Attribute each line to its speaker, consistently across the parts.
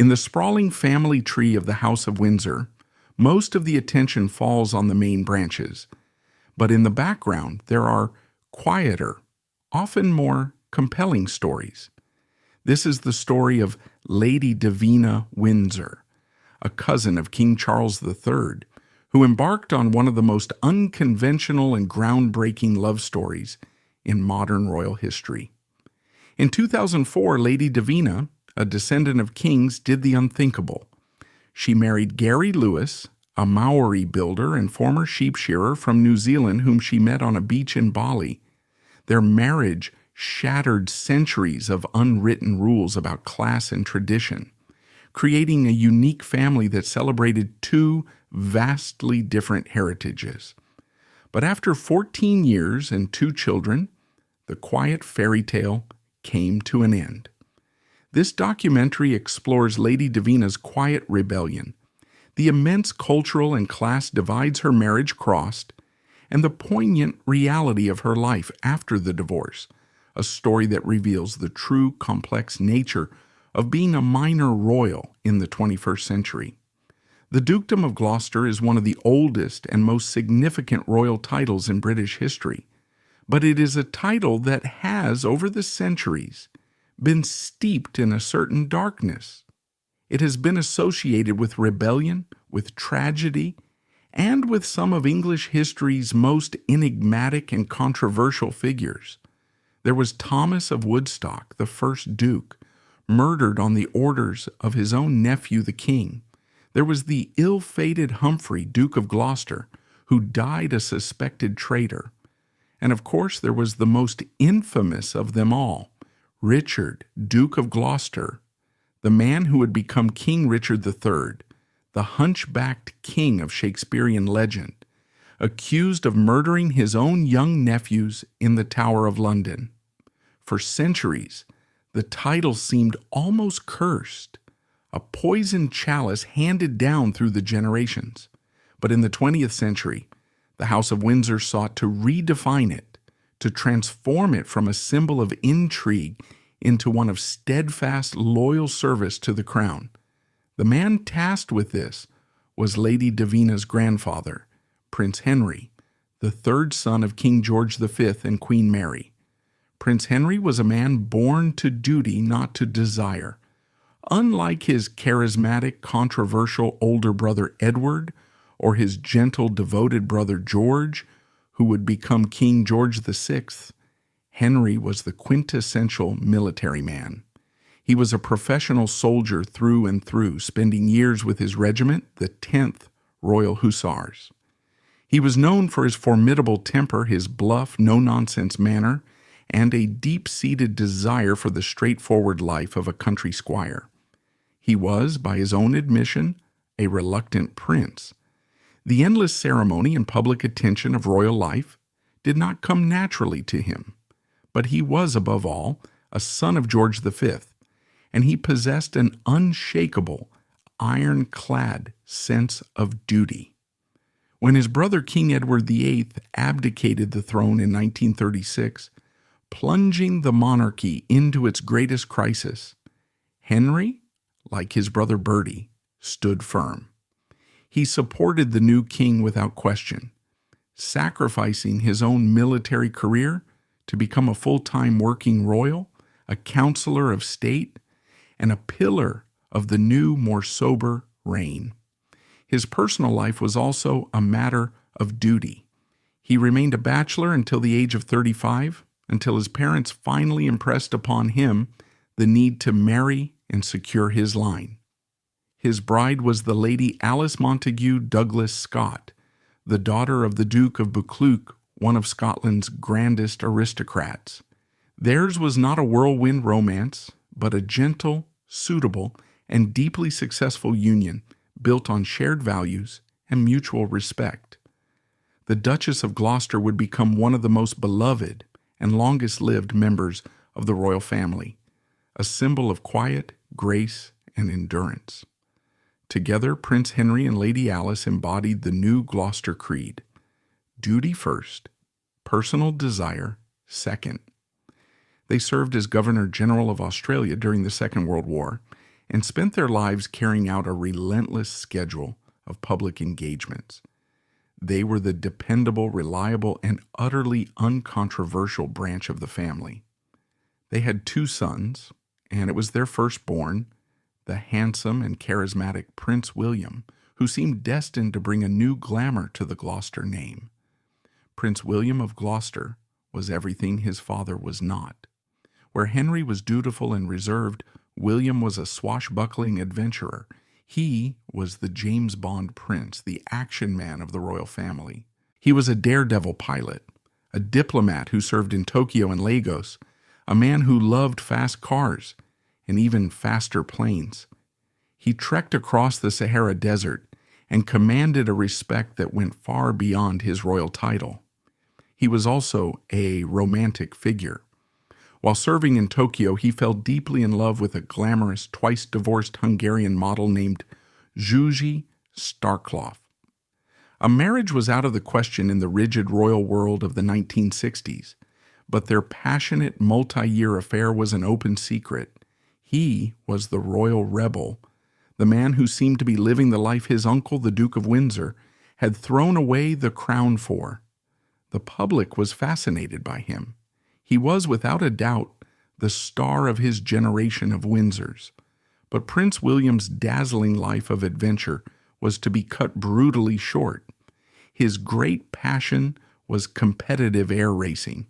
Speaker 1: In the sprawling family tree of the House of Windsor, most of the attention falls on the main branches, but in the background there are quieter, often more compelling stories. This is the story of Lady Davina Windsor, a cousin of King Charles III, who embarked on one of the most unconventional and groundbreaking love stories in modern royal history. In 2004, Lady Davina, a descendant of kings, did the unthinkable. She married Gary Lewis, a Māori builder and former sheep shearer from New Zealand whom she met on a beach in Bali. Their marriage shattered centuries of unwritten rules about class and tradition, creating a unique family that celebrated two vastly different heritages. But after 14 years and 2 children, the quiet fairy tale came to an end. This documentary explores Lady Davina's quiet rebellion, the immense cultural and class divides her marriage crossed, and the poignant reality of her life after the divorce, a story that reveals the true complex nature of being a minor royal in the 21st century. The Dukedom of Gloucester is one of the oldest and most significant royal titles in British history, but it is a title that has, over the centuries, been steeped in a certain darkness. It has been associated with rebellion, with tragedy, and with some of English history's most enigmatic and controversial figures. There was Thomas of Woodstock, the first Duke, murdered on the orders of his own nephew, the King. There was the ill-fated Humphrey, Duke of Gloucester, who died a suspected traitor. And of course, there was the most infamous of them all, Richard, Duke of Gloucester, the man who would become King Richard III, the hunchbacked king of Shakespearean legend, accused of murdering his own young nephews in the Tower of London. For centuries, the title seemed almost cursed, a poisoned chalice handed down through the generations. But in the 20th century, the House of Windsor sought to redefine it, to transform it from a symbol of intrigue into one of steadfast, loyal service to the crown. The man tasked with this was Lady Davina's grandfather, Prince Henry, the third son of King George V and Queen Mary. Prince Henry was a man born to duty, not to desire. Unlike his charismatic, controversial older brother Edward, or his gentle, devoted brother George, who would become King George VI, Henry was the quintessential military man. He was a professional soldier through and through, spending years with his regiment, the 10th Royal Hussars. He was known for his formidable temper, his bluff, no-nonsense manner, and a deep-seated desire for the straightforward life of a country squire. He was, by his own admission, a reluctant prince. The endless ceremony and public attention of royal life did not come naturally to him, but he was, above all, a son of George V, and he possessed an unshakable, ironclad sense of duty. When his brother King Edward VIII abdicated the throne in 1936, plunging the monarchy into its greatest crisis, Henry, like his brother Bertie, stood firm. He supported the new king without question, sacrificing his own military career to become a full-time working royal, a counselor of state, and a pillar of the new, more sober reign. His personal life was also a matter of duty. He remained a bachelor until the age of 35, until his parents finally impressed upon him the need to marry and secure his line. His bride was the Lady Alice Montague Douglas Scott, the daughter of the Duke of Buccleuch, one of Scotland's grandest aristocrats. Theirs was not a whirlwind romance, but a gentle, suitable, and deeply successful union built on shared values and mutual respect. The Duchess of Gloucester would become one of the most beloved and longest-lived members of the royal family, a symbol of quiet, grace, and endurance. Together, Prince Henry and Lady Alice embodied the new Gloucester Creed: duty first, personal desire second. They served as Governor-General of Australia during the Second World War, and spent their lives carrying out a relentless schedule of public engagements. They were the dependable, reliable, and utterly uncontroversial branch of the family. They had 2 sons, and it was their firstborn, the handsome and charismatic Prince William, who seemed destined to bring a new glamour to the Gloucester name. Prince William of Gloucester was everything his father was not. Where Henry was dutiful and reserved, William was a swashbuckling adventurer. He was the James Bond prince, the action man of the royal family. He was a daredevil pilot, a diplomat who served in Tokyo and Lagos, a man who loved fast cars and even faster planes. He trekked across the Sahara Desert and commanded a respect that went far beyond his royal title. He was also a romantic figure. While serving in Tokyo, he fell deeply in love with a glamorous, twice-divorced Hungarian model named Zsuzsi Starkloff. A marriage was out of the question in the rigid royal world of the 1960s, but their passionate, multi-year affair was an open secret. He was the royal rebel, the man who seemed to be living the life his uncle, the Duke of Windsor, had thrown away the crown for. The public was fascinated by him. He was, without a doubt, the star of his generation of Windsors. But Prince William's dazzling life of adventure was to be cut brutally short. His great passion was competitive air racing.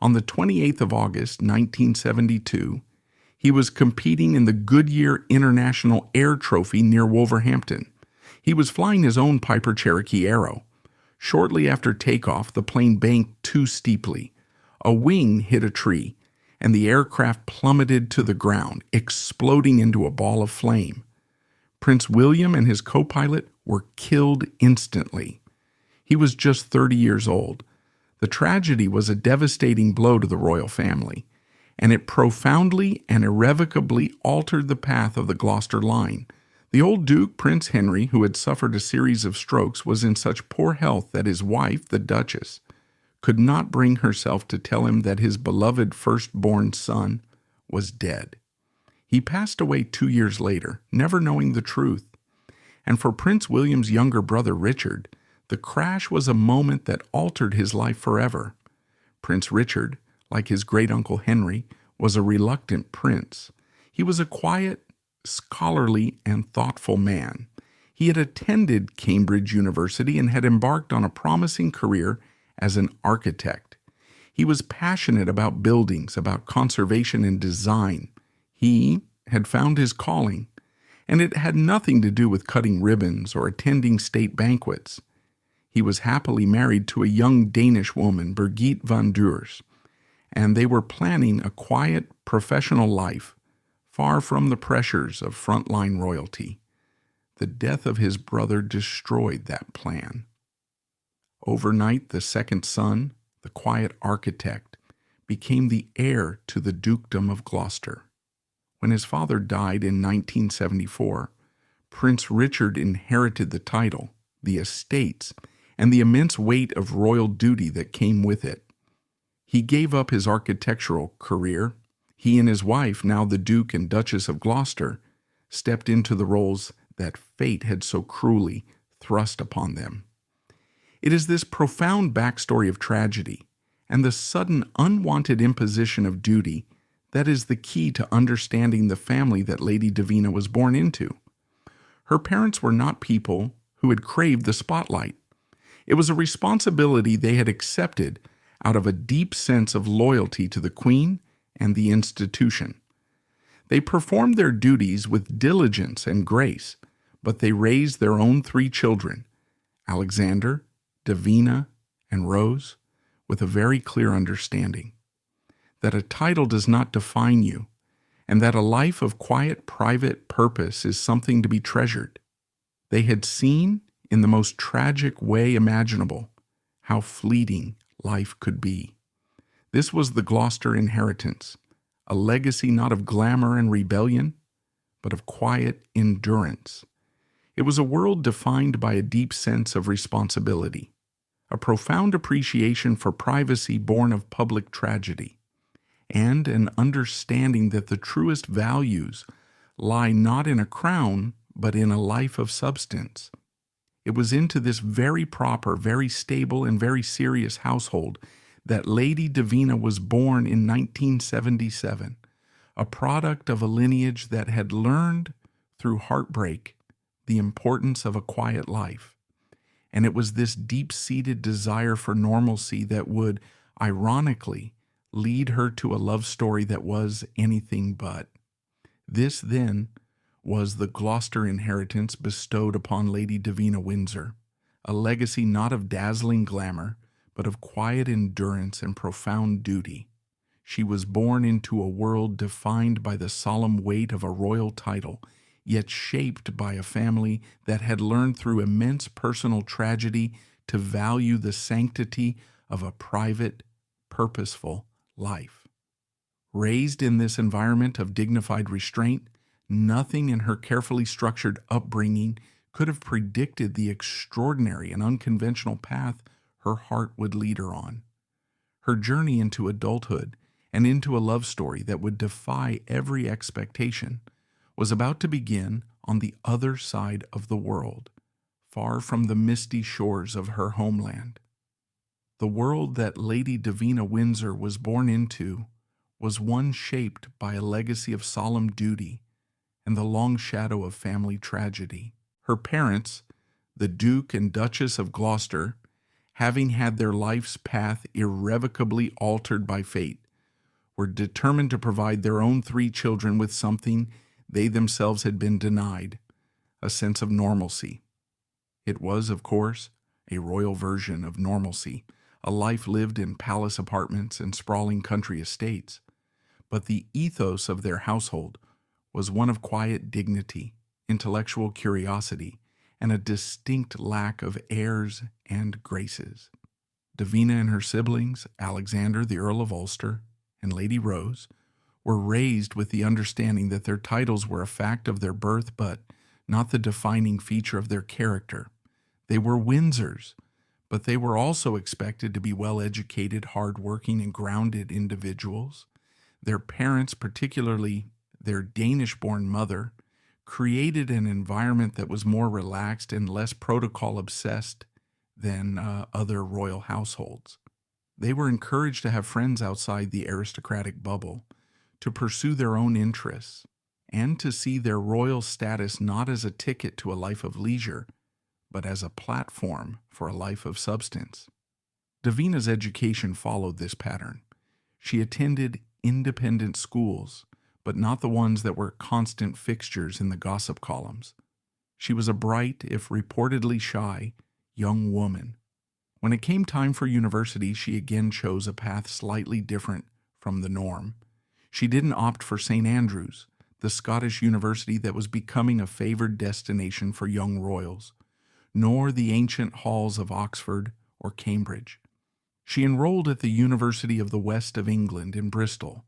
Speaker 1: On the 28th of August, 1972, he was competing in the Goodyear International Air Trophy near Wolverhampton. He was flying his own Piper Cherokee Arrow. Shortly after takeoff, the plane banked too steeply. A wing hit a tree, and the aircraft plummeted to the ground, exploding into a ball of flame. Prince William and his co-pilot were killed instantly. He was just 30 years old. The tragedy was a devastating blow to the royal family, and it profoundly and irrevocably altered the path of the Gloucester line. The old Duke, Prince Henry, who had suffered a series of strokes, was in such poor health that his wife, the Duchess, could not bring herself to tell him that his beloved firstborn son was dead. He passed away 2 years later, never knowing the truth. And for Prince William's younger brother Richard, the crash was a moment that altered his life forever. Prince Richard, like his great-uncle Henry, was a reluctant prince. He was a quiet, scholarly, and thoughtful man. He had attended Cambridge University and had embarked on a promising career as an architect. He was passionate about buildings, about conservation and design. He had found his calling, and it had nothing to do with cutting ribbons or attending state banquets. He was happily married to a young Danish woman, Birgitte van Deurs, and they were planning a quiet, professional life, far from the pressures of frontline royalty. The death of his brother destroyed that plan. Overnight, the second son, the quiet architect, became the heir to the dukedom of Gloucester. When his father died in 1974, Prince Richard inherited the title, the estates, and the immense weight of royal duty that came with it. He gave up his architectural career. He and his wife, now the Duke and Duchess of Gloucester, stepped into the roles that fate had so cruelly thrust upon them. It is this profound backstory of tragedy and the sudden unwanted imposition of duty that is the key to understanding the family that Lady Davina was born into. Her parents were not people who had craved the spotlight. It was a responsibility they had accepted out of a deep sense of loyalty to the Queen and the institution. They performed their duties with diligence and grace, but they raised their own 3 children, Alexander, Davina, and Rose, with a very clear understanding that a title does not define you, and that a life of quiet, private purpose is something to be treasured. They had seen, in the most tragic way imaginable, how fleeting life could be. This was the Gloucester inheritance, a legacy not of glamour and rebellion, but of quiet endurance. It was a world defined by a deep sense of responsibility, a profound appreciation for privacy born of public tragedy, and an understanding that the truest values lie not in a crown, but in a life of substance. It was into this very proper, very stable, and very serious household that Lady Davina was born in 1977, a product of a lineage that had learned through heartbreak the importance of a quiet life. And it was this deep-seated desire for normalcy that would, ironically, lead her to a love story that was anything but. This, then, was the Gloucester inheritance bestowed upon Lady Davina Windsor, a legacy not of dazzling glamour, but of quiet endurance and profound duty. She was born into a world defined by the solemn weight of a royal title, yet shaped by a family that had learned through immense personal tragedy to value the sanctity of a private, purposeful life. Raised in this environment of dignified restraint, nothing in her carefully structured upbringing could have predicted the extraordinary and unconventional path her heart would lead her on. Her journey into adulthood and into a love story that would defy every expectation was about to begin on the other side of the world, far from the misty shores of her homeland. The world that Lady Davina Windsor was born into was one shaped by a legacy of solemn duty and the long shadow of family tragedy. Her parents, the Duke and Duchess of Gloucester, having had their life's path irrevocably altered by fate, were determined to provide their own 3 children with something they themselves had been denied, a sense of normalcy. It was, of course, a royal version of normalcy, a life lived in palace apartments and sprawling country estates. But the ethos of their household was one of quiet dignity, intellectual curiosity, and a distinct lack of airs and graces. Davina and her siblings, Alexander, the Earl of Ulster, and Lady Rose, were raised with the understanding that their titles were a fact of their birth, but not the defining feature of their character. They were Windsors, but they were also expected to be well-educated, hard-working, and grounded individuals. Their parents, particularly their Danish-born mother, created an environment that was more relaxed and less protocol-obsessed than other royal households. They were encouraged to have friends outside the aristocratic bubble, to pursue their own interests, and to see their royal status not as a ticket to a life of leisure, but as a platform for a life of substance. Davina's education followed this pattern. She attended independent schools, but not the ones that were constant fixtures in the gossip columns. She was a bright, if reportedly shy, young woman. When it came time for university, she again chose a path slightly different from the norm. She didn't opt for St. Andrews, the Scottish university that was becoming a favored destination for young royals, nor the ancient halls of Oxford or Cambridge. She enrolled at the University of the West of England in Bristol,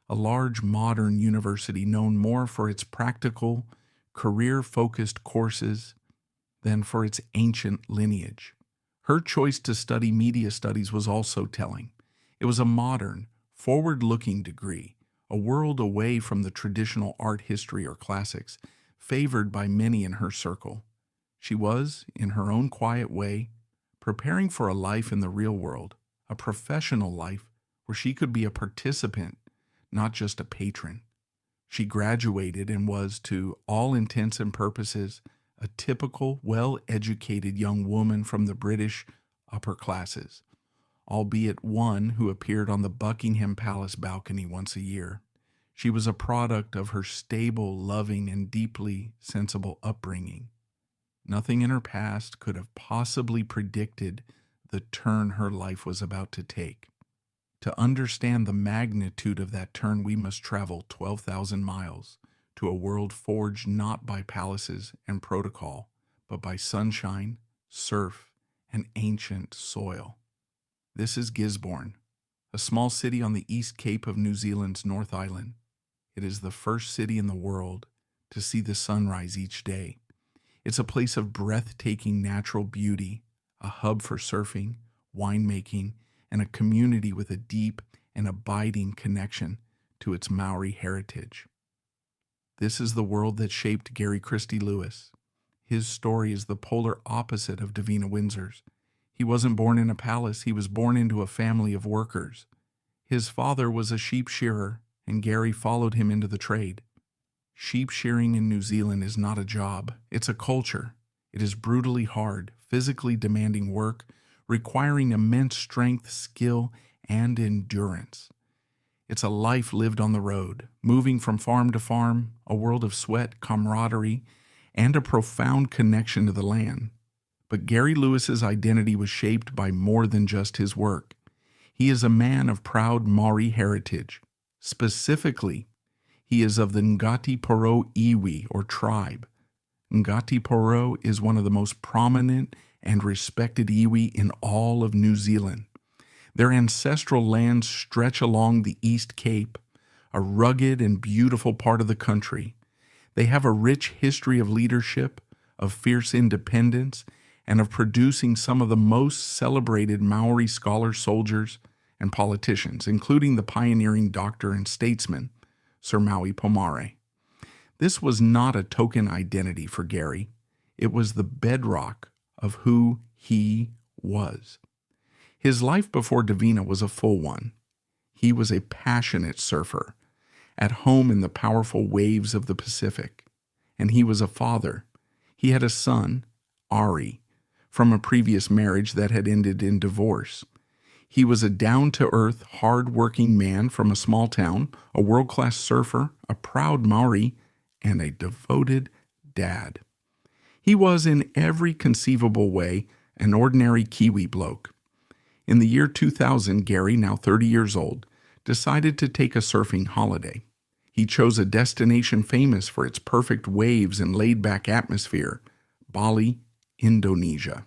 Speaker 1: a large modern university known more for its practical, career-focused courses than for its ancient lineage. Her choice to study media studies was also telling. It was a modern, forward-looking degree, a world away from the traditional art history or classics, favored by many in her circle. She was, in her own quiet way, preparing for a life in the real world, a professional life where she could be a participant, not just a patron. She graduated and was, to all intents and purposes, a typical, well-educated young woman from the British upper classes, albeit one who appeared on the Buckingham Palace balcony once a year. She was a product of her stable, loving, and deeply sensible upbringing. Nothing in her past could have possibly predicted the turn her life was about to take. To understand the magnitude of that turn, we must travel 12,000 miles to a world forged not by palaces and protocol, but by sunshine, surf, and ancient soil. This is Gisborne, a small city on the East Cape of New Zealand's North Island. It is the first city in the world to see the sunrise each day. It's a place of breathtaking natural beauty, a hub for surfing, winemaking, and a community with a deep and abiding connection to its Māori heritage. This is the world that shaped Gary Christie Lewis. His story is the polar opposite of Davina Windsor's. He wasn't born in a palace, he was born into a family of workers. His father was a sheep shearer, and Gary followed him into the trade. Sheep shearing in New Zealand is not a job, it's a culture. It is brutally hard, physically demanding work, requiring immense strength, skill, and endurance. It's a life lived on the road, moving from farm to farm, a world of sweat, camaraderie, and a profound connection to the land. But Gary Lewis's identity was shaped by more than just his work. He is a man of proud Māori heritage. Specifically, he is of the Ngati Porou iwi, or tribe. Ngati Porou is one of the most prominent and respected iwi in all of New Zealand. Their ancestral lands stretch along the East Cape, a rugged and beautiful part of the country. They have a rich history of leadership, of fierce independence, and of producing some of the most celebrated Maori scholars, soldiers, and politicians, including the pioneering doctor and statesman, Sir Maui Pomare. This was not a token identity for Gary. It was the bedrock of who he was. His life before Davina was a full one. He was a passionate surfer, at home in the powerful waves of the Pacific. And he was a father. He had a son, Ari, from a previous marriage that had ended in divorce. He was a down-to-earth, hard-working man from a small town, a world-class surfer, a proud Maori, and a devoted dad. He was, in every conceivable way, an ordinary Kiwi bloke. In the year 2000, Gary, now 30 years old, decided to take a surfing holiday. He chose a destination famous for its perfect waves and laid-back atmosphere, Bali, Indonesia.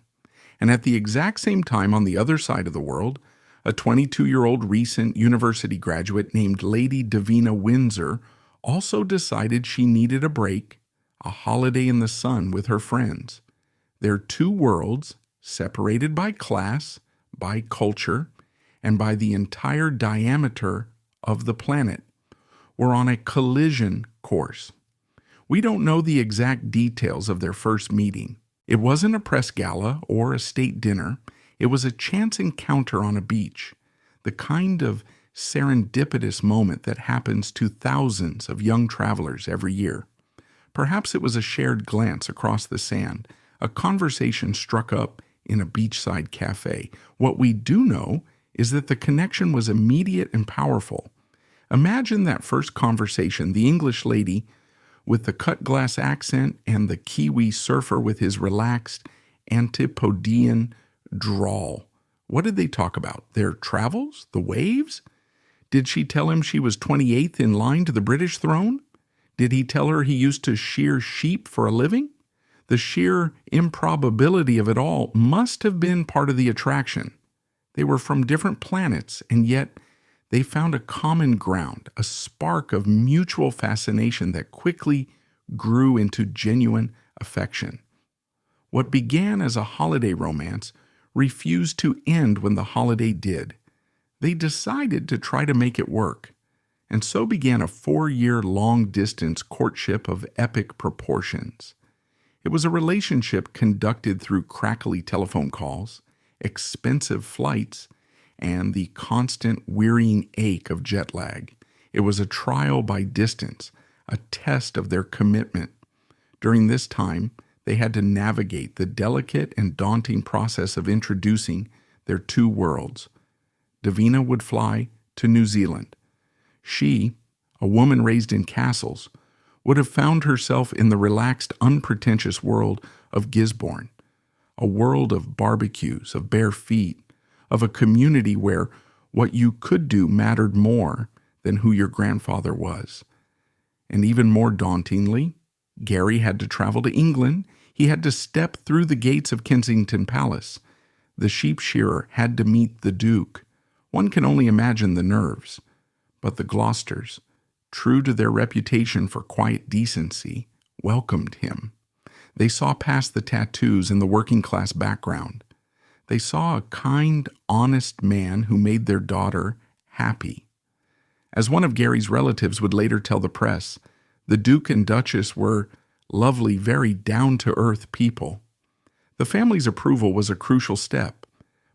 Speaker 1: And at the exact same time on the other side of the world, a 22-year-old recent university graduate named Lady Davina Windsor also decided she needed a break, a holiday in the sun with her friends. Their two worlds, separated by class, by culture, and by the entire diameter of the planet, were on a collision course. We don't know the exact details of their first meeting. It wasn't a press gala or a state dinner. It was a chance encounter on a beach, the kind of serendipitous moment that happens to thousands of young travelers every year. Perhaps it was a shared glance across the sand, a conversation struck up in a beachside cafe. What we do know is that the connection was immediate and powerful. Imagine that first conversation, the English lady with the cut glass accent and the Kiwi surfer with his relaxed Antipodean drawl. What did they talk about? Their travels? The waves? Did she tell him she was 28th in line to the British throne? Did he tell her he used to shear sheep for a living? The sheer improbability of it all must have been part of the attraction. They were from different planets, and yet they found a common ground, a spark of mutual fascination that quickly grew into genuine affection. What began as a holiday romance refused to end when the holiday did. They decided to try to make it work, and so began a 4-year long-distance courtship of epic proportions. It was a relationship conducted through crackly telephone calls, expensive flights, and the constant wearying ache of jet lag. It was a trial by distance, a test of their commitment. During this time, they had to navigate the delicate and daunting process of introducing their two worlds. Davina would fly to New Zealand. She, a woman raised in castles, would have found herself in the relaxed, unpretentious world of Gisborne, a world of barbecues, of bare feet, of a community where what you could do mattered more than who your grandfather was. And even more dauntingly, Gary had to travel to England. He had to step through the gates of Kensington Palace. The sheep shearer had to meet the Duke. One can only imagine the nerves. But the Gloucesters, true to their reputation for quiet decency, welcomed him. They saw past the tattoos and the working-class background. They saw a kind, honest man who made their daughter happy. As one of Gary's relatives would later tell the press, The Duke and Duchess were lovely, very down-to-earth people. The family's approval was a crucial step,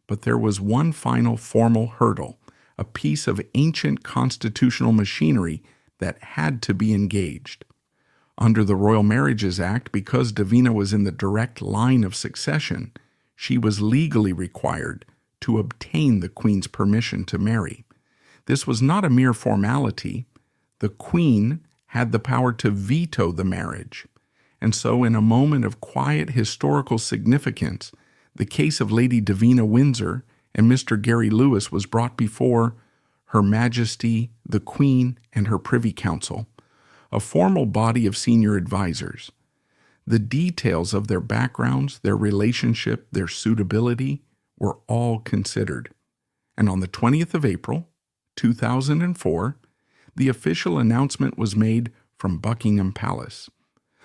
Speaker 1: but there was one final formal hurdle, a piece of ancient constitutional machinery that had to be engaged. Under the Royal Marriages Act, because Davina was in the direct line of succession, she was legally required to obtain the Queen's permission to marry. This was not a mere formality. The Queen had the power to veto the marriage. And so, in a moment of quiet historical significance, the case of Lady Davina Windsor and Mr. Gary Lewis was brought before Her Majesty, the Queen, and her Privy Council, a formal body of senior advisors. The details of their backgrounds, their relationship, their suitability were all considered. And on the 20th of April, 2004, the official announcement was made from Buckingham Palace.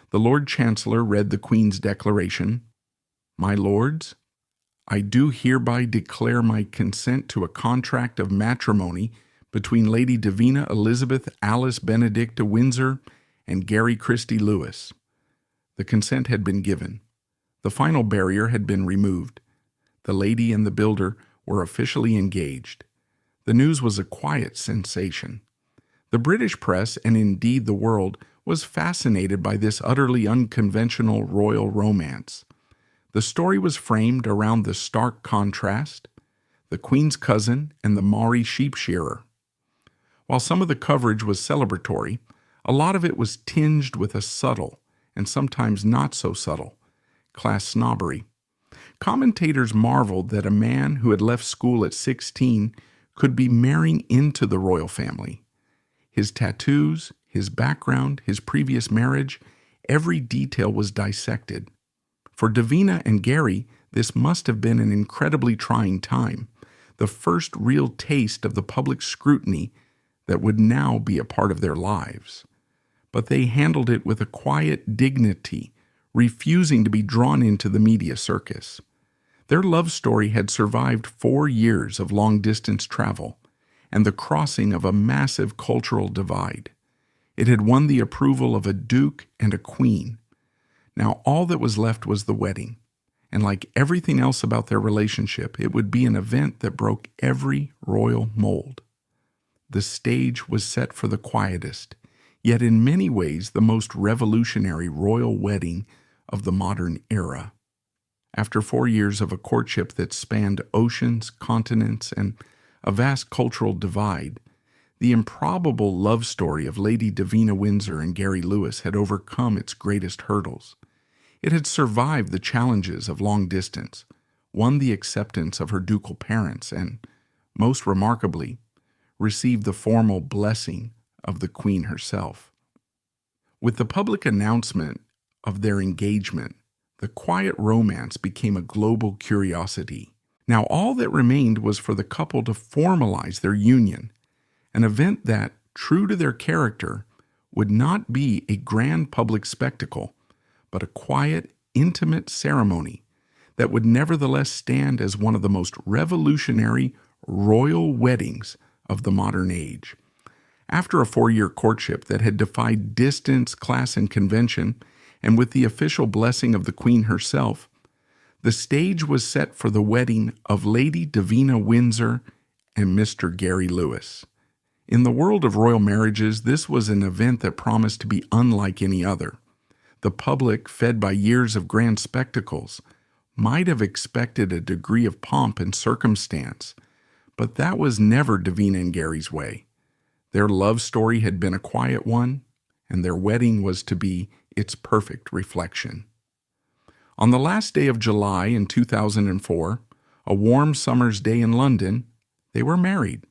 Speaker 1: The Lord Chancellor read the Queen's declaration, "My Lords, I do hereby declare my consent to a contract of matrimony between Lady Davina Elizabeth Alice Benedicta Windsor and Gary Christie Lewis." The consent had been given. The final barrier had been removed. The lady and the builder were officially engaged. The news was a quiet sensation. The British press, and indeed the world, was fascinated by this utterly unconventional royal romance. The story was framed around the stark contrast, the Queen's cousin and the Māori sheep shearer. While some of the coverage was celebratory, a lot of it was tinged with a subtle, and sometimes not so subtle, class snobbery. Commentators marveled that a man who had left school at 16 could be marrying into the royal family. His tattoos, his background, his previous marriage, every detail was dissected. For Davina and Gary, this must have been an incredibly trying time, the first real taste of the public scrutiny that would now be a part of their lives. But they handled it with a quiet dignity, refusing to be drawn into the media circus. Their love story had survived 4 years of long-distance travel and the crossing of a massive cultural divide. It had won the approval of a duke and a queen. Now all that was left was the wedding, and like everything else about their relationship, it would be an event that broke every royal mold. The stage was set for the quietest, yet in many ways the most revolutionary royal wedding of the modern era. After 4 years of a courtship that spanned oceans, continents, and a vast cultural divide, the improbable love story of Lady Davina Windsor and Gary Lewis had overcome its greatest hurdles. It had survived the challenges of long distance, won the acceptance of her ducal parents, and, most remarkably, received the formal blessing of the Queen herself. With the public announcement of their engagement, the quiet romance became a global curiosity. Now all that remained was for the couple to formalize their union, an event that, true to their character, would not be a grand public spectacle, but a quiet, intimate ceremony that would nevertheless stand as one of the most revolutionary royal weddings of the modern age. After a 4-year courtship that had defied distance, class, and convention, and with the official blessing of the Queen herself, the stage was set for the wedding of Lady Davina Windsor and Mr. Gary Lewis. In the world of royal marriages, this was an event that promised to be unlike any other. The public, fed by years of grand spectacles, might have expected a degree of pomp and circumstance, but that was never Davina and Gary's way. Their love story had been a quiet one, and their wedding was to be its perfect reflection. On the last day of July in 2004, a warm summer's day in London, they were married.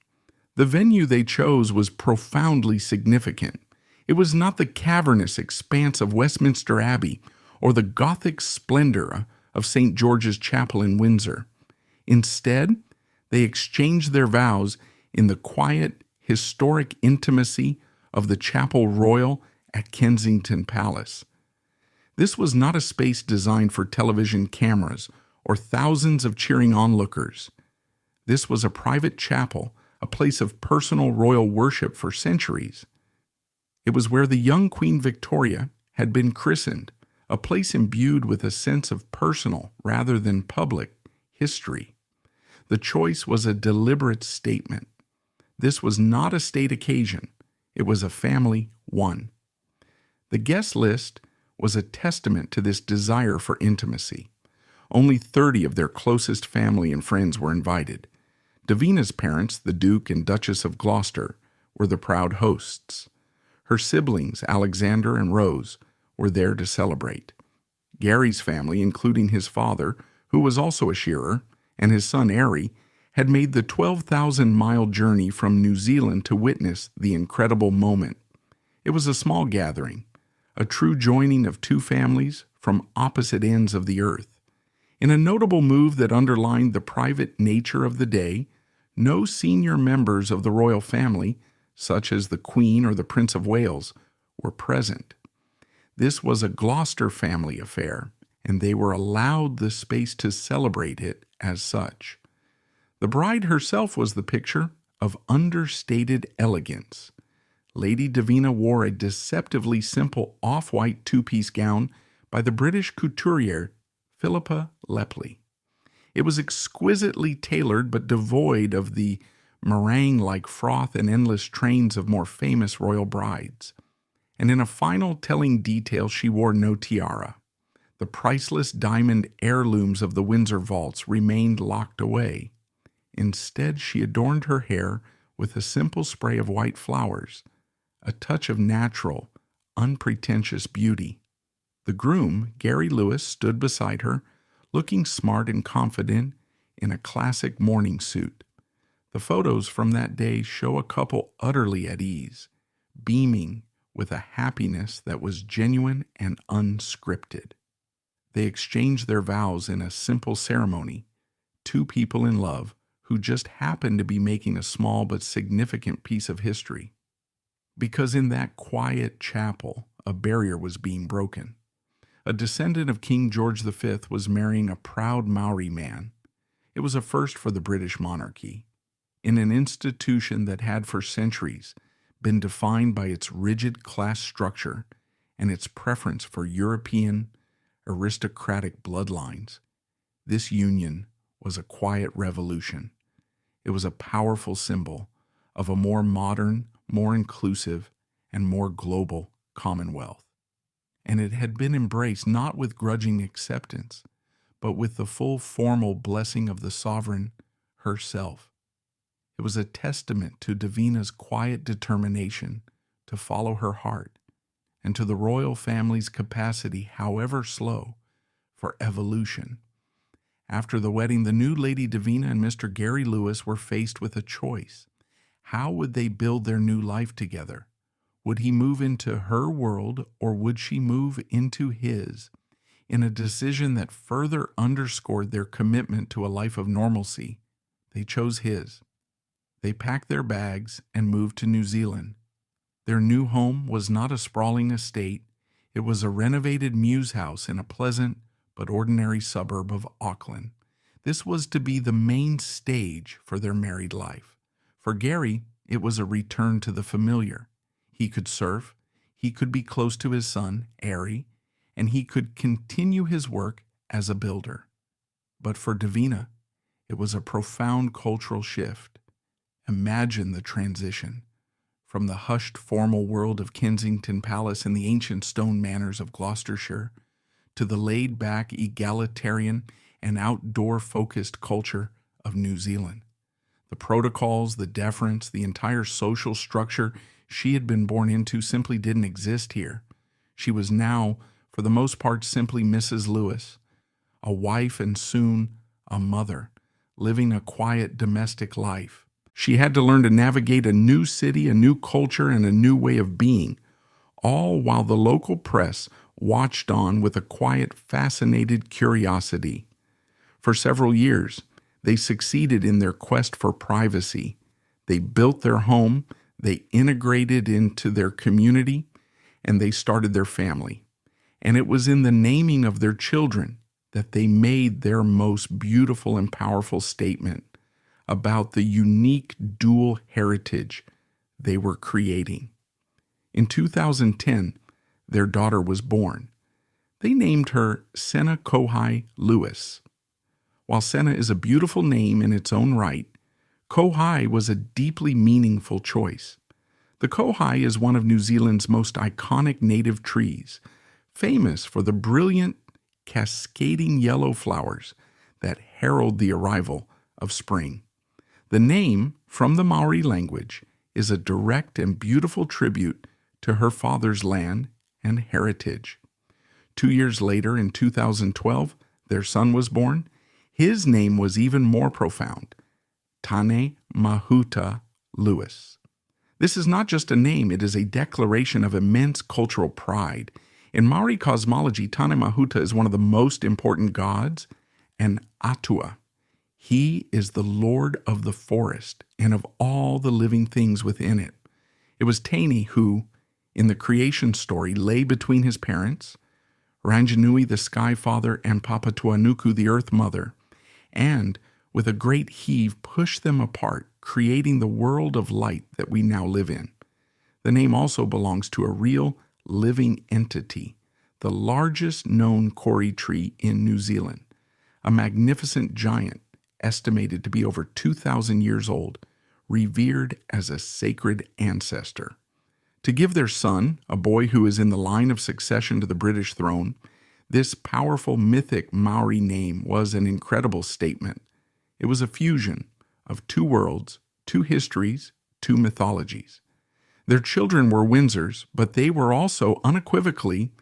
Speaker 1: The venue they chose was profoundly significant. It was not the cavernous expanse of Westminster Abbey or the Gothic splendor of St. George's Chapel in Windsor. Instead, they exchanged their vows in the quiet, historic intimacy of the Chapel Royal at Kensington Palace. This was not a space designed for television cameras or thousands of cheering onlookers. This was a private chapel, a place of personal royal worship for centuries. It was where the young Queen Victoria had been christened, a place imbued with a sense of personal rather than public history. The choice was a deliberate statement. This was not a state occasion. It was a family one. The guest list was a testament to this desire for intimacy. Only 30 of their closest family and friends were invited. Davina's parents, the Duke and Duchess of Gloucester, were the proud hosts. Her siblings, Alexander and Rose, were there to celebrate. Gary's family, including his father, who was also a shearer, and his son Ari, had made the 12,000-mile journey from New Zealand to witness the incredible moment. It was a small gathering, a true joining of two families from opposite ends of the earth. In a notable move that underlined the private nature of the day, no senior members of the royal family, such as the Queen or the Prince of Wales, were present. This was a Gloucester family affair, and they were allowed the space to celebrate it as such. The bride herself was the picture of understated elegance. Lady Davina wore a deceptively simple off-white two-piece gown by the British couturier Philippa Lepley. It was exquisitely tailored but devoid of the meringue-like froth and endless trains of more famous royal brides. And in a final telling detail, she wore no tiara. The priceless diamond heirlooms of the Windsor vaults remained locked away. Instead, she adorned her hair with a simple spray of white flowers, a touch of natural, unpretentious beauty. The groom, Gary Lewis, stood beside her, looking smart and confident in a classic morning suit. The photos from that day show a couple utterly at ease, beaming with a happiness that was genuine and unscripted. They exchanged their vows in a simple ceremony, two people in love who just happened to be making a small but significant piece of history. Because in that quiet chapel, a barrier was being broken. A descendant of King George V was marrying a proud Māori man. It was a first for the British monarchy, in an institution that had for centuries been defined by its rigid class structure and its preference for European aristocratic bloodlines. This union was a quiet revolution. It was a powerful symbol of a more modern, more inclusive, and more global commonwealth. And it had been embraced not with grudging acceptance, but with the full formal blessing of the sovereign herself. It was a testament to Davina's quiet determination to follow her heart, and to the royal family's capacity, however slow, for evolution. After the wedding, the new Lady Davina and Mr. Gary Lewis were faced with a choice. How would they build their new life together? Would he move into her world, or would she move into his? In a decision that further underscored their commitment to a life of normalcy, they chose his. They packed their bags and moved to New Zealand. Their new home was not a sprawling estate. It was a renovated mews house in a pleasant but ordinary suburb of Auckland. This was to be the main stage for their married life. For Gary, it was a return to the familiar. He could surf, he could be close to his son, Ari, and he could continue his work as a builder. But for Davina, it was a profound cultural shift. Imagine the transition from the hushed formal world of Kensington Palace and the ancient stone manors of Gloucestershire to the laid-back, egalitarian, and outdoor-focused culture of New Zealand. The protocols, the deference, the entire social structure she had been born into simply didn't exist here. She was now, for the most part, simply Mrs. Lewis, a wife and soon a mother, living a quiet domestic life. She had to learn to navigate a new city, a new culture, and a new way of being, all while the local press watched on with a quiet, fascinated curiosity. For several years, they succeeded in their quest for privacy. They built their home, they integrated into their community, and they started their family. And it was in the naming of their children that they made their most beautiful and powerful statement about the unique dual heritage they were creating. In 2010, their daughter was born. They named her Senna Kohai Lewis. While Senna is a beautiful name in its own right, Kohai was a deeply meaningful choice. The Kohai is one of New Zealand's most iconic native trees, famous for the brilliant, cascading yellow flowers that herald the arrival of spring. The name, from the Māori language, is a direct and beautiful tribute to her father's land and heritage. 2 years later, in 2012, their son was born. His name was even more profound, Tane Mahuta Lewis. This is not just a name, it is a declaration of immense cultural pride. In Māori cosmology, Tane Mahuta is one of the most important gods, and Atua. He is the lord of the forest and of all the living things within it. It was Tane who, in the creation story, lay between his parents, Ranginui the Sky Father and Papatuanuku the Earth Mother, and with a great heave pushed them apart, creating the world of light that we now live in. The name also belongs to a real living entity, the largest known kori tree in New Zealand, a magnificent giant estimated to be over 2,000 years old, revered as a sacred ancestor. To give their son, a boy who is in the line of succession to the British throne, this powerful mythic Māori name was an incredible statement. It was a fusion of two worlds, two histories, two mythologies. Their children were Windsors, but they were also unequivocally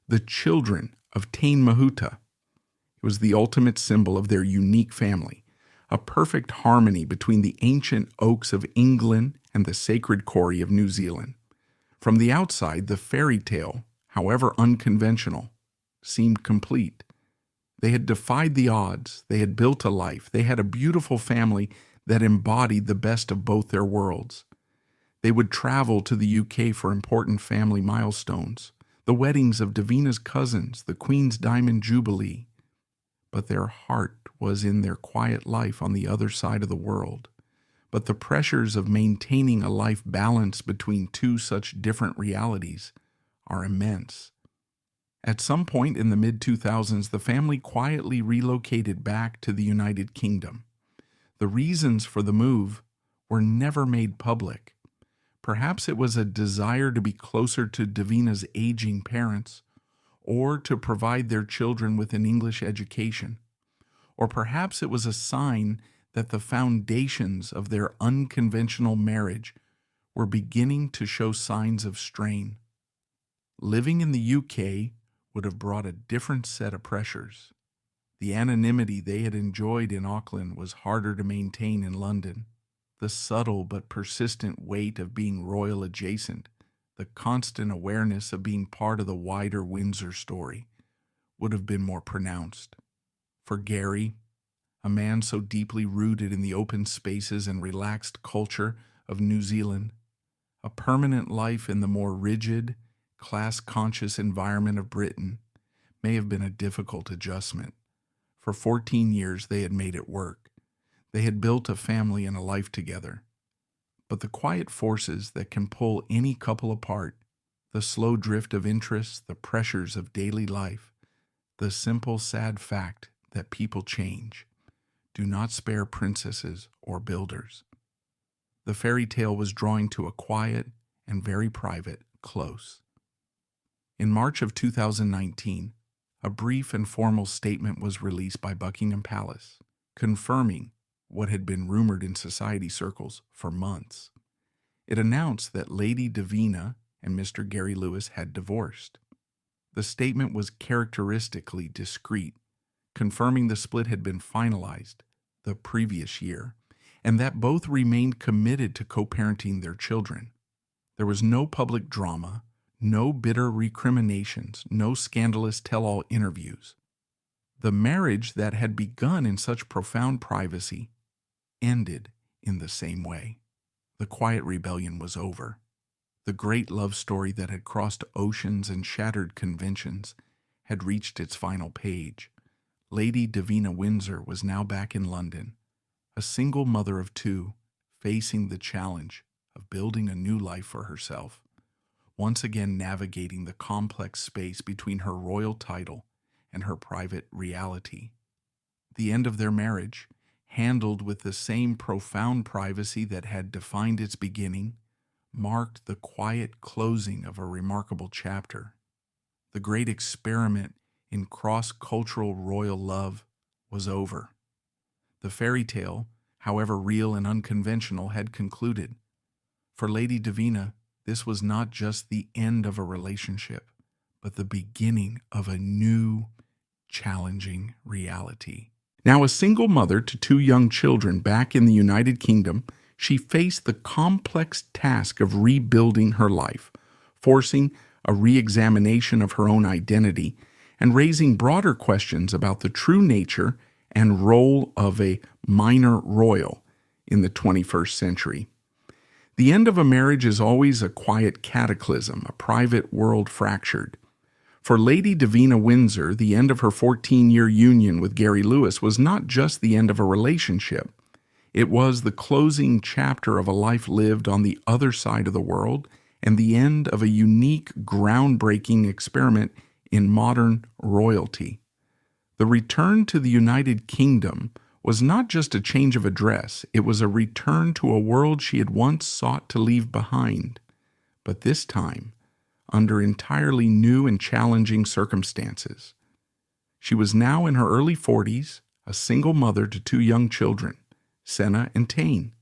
Speaker 1: the children of Tane Mahuta. It was the ultimate symbol of their unique family, a perfect harmony between the ancient oaks of England and the sacred kori of New Zealand. From the outside, the fairy tale, however unconventional, seemed complete. They had defied the odds, they had built a life, they had a beautiful family that embodied the best of both their worlds. They would travel to the UK for important family milestones, the weddings of Davina's cousins, the Queen's Diamond Jubilee. But their heart was in their quiet life on the other side of the world. But the pressures of maintaining a life balance between two such different realities are immense. At some point in the mid-2000s, the family quietly relocated back to the United Kingdom. The reasons for the move were never made public. Perhaps it was a desire to be closer to Davina's aging parents, or to provide their children with an English education. Or perhaps it was a sign that the foundations of their unconventional marriage were beginning to show signs of strain. Living in the UK would have brought a different set of pressures. The anonymity they had enjoyed in Auckland was harder to maintain in London. The subtle but persistent weight of being royal adjacent, the constant awareness of being part of the wider Windsor story, would have been more pronounced. For Gary, a man so deeply rooted in the open spaces and relaxed culture of New Zealand, a permanent life in the more rigid, class-conscious environment of Britain may have been a difficult adjustment. For 14 years they had made it work. They had built a family and a life together. But the quiet forces that can pull any couple apart, the slow drift of interests, the pressures of daily life, the simple sad fact that people change, do not spare princesses or builders. The fairy tale was drawing to a quiet and very private close. In March of 2019, a brief and formal statement was released by Buckingham Palace, confirming what had been rumored in society circles for months. It announced that Lady Davina and Mr. Gary Lewis had divorced. The statement was characteristically discreet, confirming the split had been finalized the previous year, and that both remained committed to co-parenting their children. There was no public drama, no bitter recriminations, no scandalous tell-all interviews. The marriage that had begun in such profound privacy ended in the same way. The quiet rebellion was over. The great love story that had crossed oceans and shattered conventions had reached its final page. Lady Davina Windsor was now back in London, a single mother of two, facing the challenge of building a new life for herself, once again navigating the complex space between her royal title and her private reality. The end of their marriage, handled with the same profound privacy that had defined its beginning, marked the quiet closing of a remarkable chapter. The great experiment in cross-cultural royal love was over. The fairy tale, however real and unconventional, had concluded. For Lady Davina, this was not just the end of a relationship, but the beginning of a new, challenging reality. Now, a single mother to 2 young children back in the United Kingdom, she faced the complex task of rebuilding her life, forcing a re-examination of her own identity, and raising broader questions about the true nature and role of a minor royal in the 21st century. The end of a marriage is always a quiet cataclysm, a private world fractured. For Lady Davina Windsor, the end of her 14-year union with Gary Lewis was not just the end of a relationship. It was the closing chapter of a life lived on the other side of the world and the end of a unique, groundbreaking experiment in modern royalty. The return to the United Kingdom was not just a change of address, it was a return to a world she had once sought to leave behind. But this time, under entirely new and challenging circumstances. She was now in her early 40s, a single mother to 2 young children, Senna and Tane.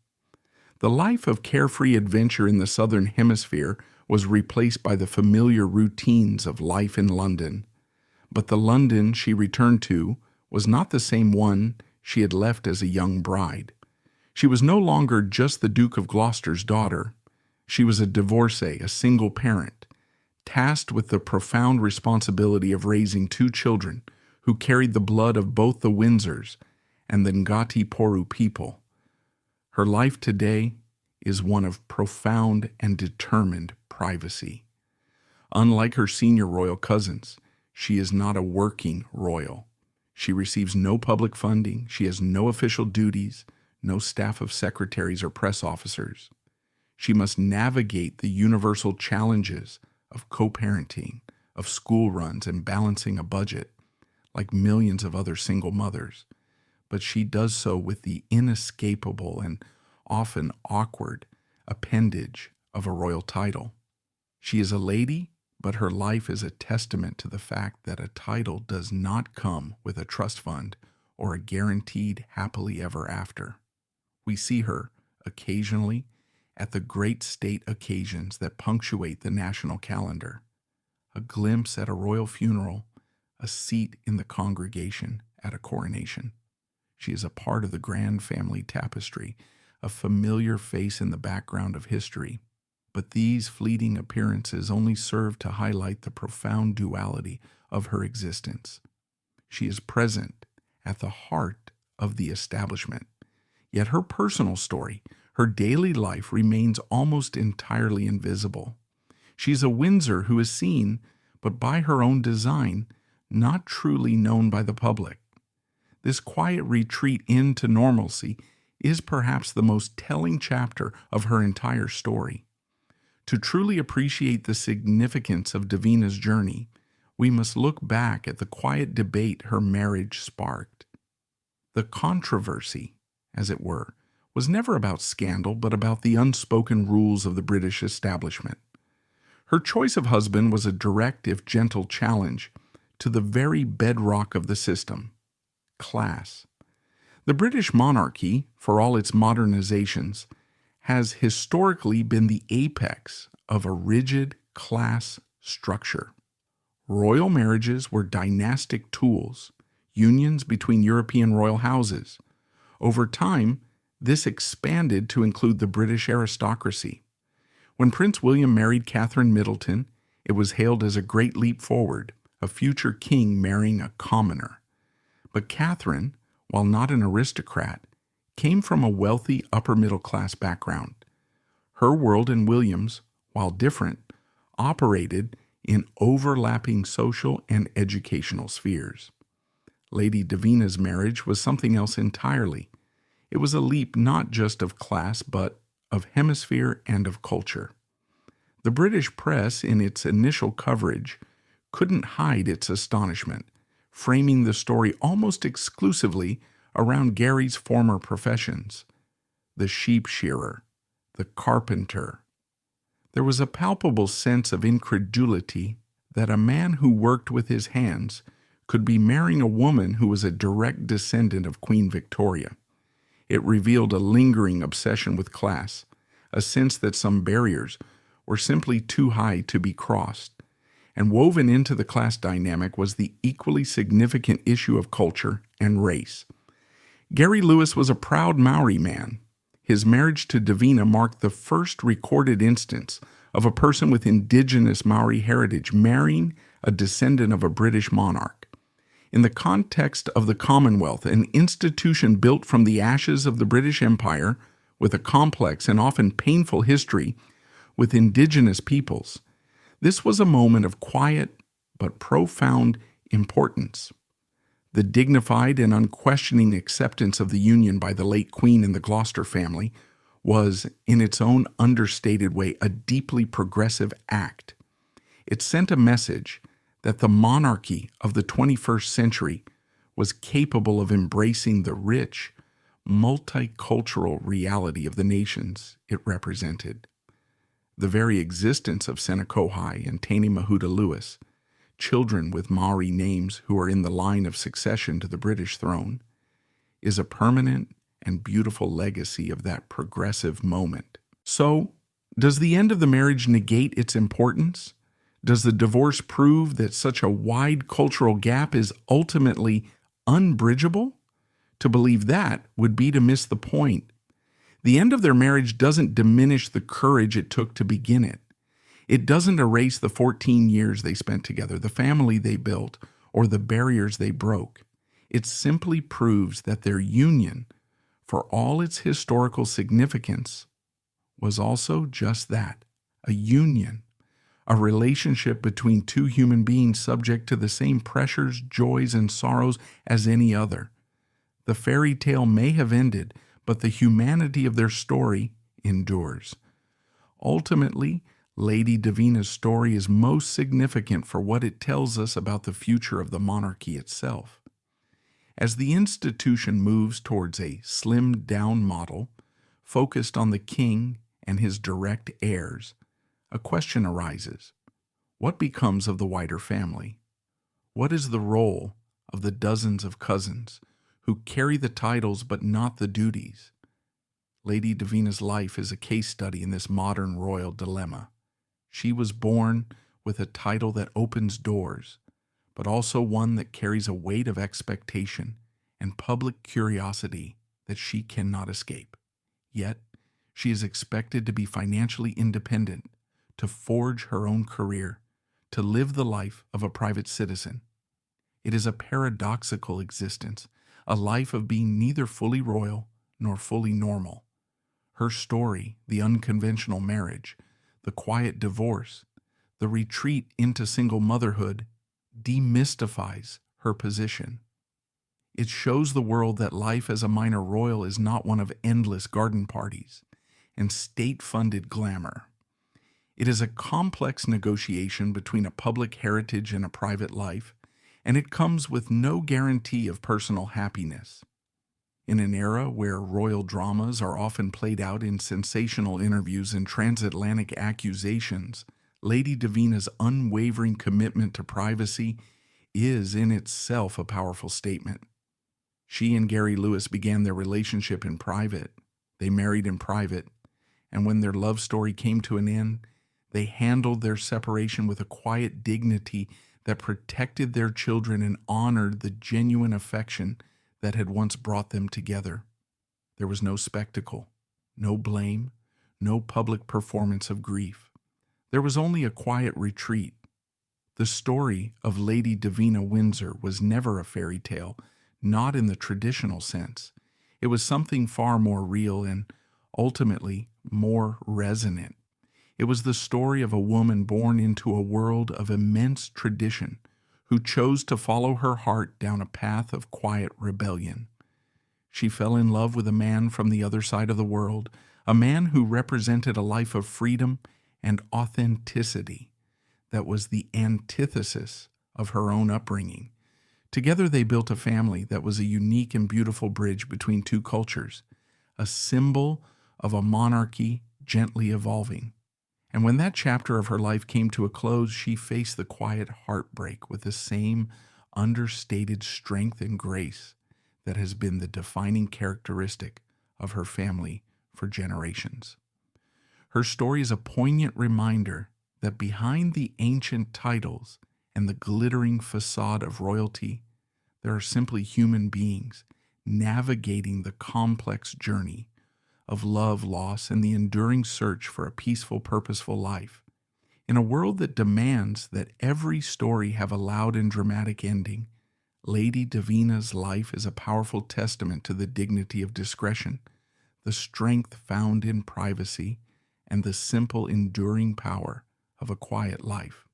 Speaker 1: The life of carefree adventure in the Southern Hemisphere was replaced by the familiar routines of life in London. But the London she returned to was not the same one she had left as a young bride. She was no longer just the Duke of Gloucester's daughter. She was a divorcee, a single parent, tasked with the profound responsibility of raising 2 children who carried the blood of both the Windsors and the Ngati Porou people. Her life today is one of profound and determined privacy. Unlike her senior royal cousins, she is not a working royal. She receives no public funding, she has no official duties, no staff of secretaries or press officers. She must navigate the universal challenges of co-parenting, of school runs, and balancing a budget, like millions of other single mothers. But she does so with the inescapable and often awkward appendage of a royal title. She is a lady, but her life is a testament to the fact that a title does not come with a trust fund or a guaranteed happily ever after. We see her, occasionally, at the great state occasions that punctuate the national calendar. A glimpse at a royal funeral, a seat in the congregation at a coronation. She is a part of the grand family tapestry, a familiar face in the background of history. But these fleeting appearances only serve to highlight the profound duality of her existence. She is present at the heart of the establishment, yet her personal story, her daily life, remains almost entirely invisible. She's a Windsor who is seen, but by her own design, not truly known by the public. This quiet retreat into normalcy is perhaps the most telling chapter of her entire story. To truly appreciate the significance of Davina's journey, we must look back at the quiet debate her marriage sparked. The controversy, as it were, was never about scandal, but about the unspoken rules of the British establishment. Her choice of husband was a direct, if gentle, challenge to the very bedrock of the system, class. The British monarchy, for all its modernizations, has historically been the apex of a rigid class structure. Royal marriages were dynastic tools, unions between European royal houses. Over time, this expanded to include the British aristocracy. When Prince William married Catherine Middleton, it was hailed as a great leap forward, a future king marrying a commoner. But Catherine, while not an aristocrat, came from a wealthy upper-middle-class background. Her world and William's, while different, operated in overlapping social and educational spheres. Lady Davina's marriage was something else entirely. It was a leap not just of class, but of hemisphere and of culture. The British press, in its initial coverage, couldn't hide its astonishment, framing the story almost exclusively around Gary's former professions: the sheep shearer, the carpenter. There was a palpable sense of incredulity that a man who worked with his hands could be marrying a woman who was a direct descendant of Queen Victoria. It revealed a lingering obsession with class, a sense that some barriers were simply too high to be crossed. And woven into the class dynamic was the equally significant issue of culture and race. Gary Lewis was a proud Māori man. His marriage to Davina marked the first recorded instance of a person with indigenous Māori heritage marrying a descendant of a British monarch. In the context of the Commonwealth, an institution built from the ashes of the British Empire, with a complex and often painful history with indigenous peoples, this was a moment of quiet but profound importance. The dignified and unquestioning acceptance of the union by the late Queen and the Gloucester family was, in its own understated way, a deeply progressive act. It sent a message that the monarchy of the 21st century was capable of embracing the rich, multicultural reality of the nations it represented. The very existence of Senecohai and Taini Mahuta Lewis, children with Māori names who are in the line of succession to the British throne, is a permanent and beautiful legacy of that progressive moment. So, does the end of the marriage negate its importance? Does the divorce prove that such a wide cultural gap is ultimately unbridgeable? To believe that would be to miss the point. The end of their marriage doesn't diminish the courage it took to begin it. It doesn't erase the 14 years they spent together, the family they built, or the barriers they broke. It simply proves that their union, for all its historical significance, was also just that, a union, a relationship between two human beings subject to the same pressures, joys, and sorrows as any other. The fairy tale may have ended, but the humanity of their story endures. Ultimately, Lady Davina's story is most significant for what it tells us about the future of the monarchy itself. As the institution moves towards a slimmed-down model, focused on the king and his direct heirs, a question arises. What becomes of the wider family? What is the role of the dozens of cousins who carry the titles but not the duties? Lady Davina's life is a case study in this modern royal dilemma. She was born with a title that opens doors, but also one that carries a weight of expectation and public curiosity that she cannot escape. Yet, she is expected to be financially independent, to forge her own career, to live the life of a private citizen. It is a paradoxical existence, a life of being neither fully royal nor fully normal. Her story, the unconventional marriage, the quiet divorce, the retreat into single motherhood, demystifies her position. It shows the world that life as a minor royal is not one of endless garden parties and state-funded glamour. It is a complex negotiation between a public heritage and a private life, and it comes with no guarantee of personal happiness. In an era where royal dramas are often played out in sensational interviews and transatlantic accusations, Lady Davina's unwavering commitment to privacy is in itself a powerful statement. She and Gary Lewis began their relationship in private. They married in private, and when their love story came to an end, they handled their separation with a quiet dignity that protected their children and honored the genuine affection that had once brought them together. There was no spectacle, no blame, no public performance of grief. There was only a quiet retreat. The story of Lady Davina Windsor was never a fairy tale, not in the traditional sense. It was something far more real and, ultimately, more resonant. It was the story of a woman born into a world of immense tradition who chose to follow her heart down a path of quiet rebellion. She fell in love with a man from the other side of the world, a man who represented a life of freedom and authenticity that was the antithesis of her own upbringing. Together they built a family that was a unique and beautiful bridge between two cultures, a symbol of a monarchy gently evolving. And when that chapter of her life came to a close, she faced the quiet heartbreak with the same understated strength and grace that has been the defining characteristic of her family for generations. Her story is a poignant reminder that behind the ancient titles and the glittering facade of royalty, there are simply human beings navigating the complex journey of love, loss, and the enduring search for a peaceful, purposeful life. In a world that demands that every story have a loud and dramatic ending, Lady Davina's life is a powerful testament to the dignity of discretion, the strength found in privacy, and the simple, enduring power of a quiet life.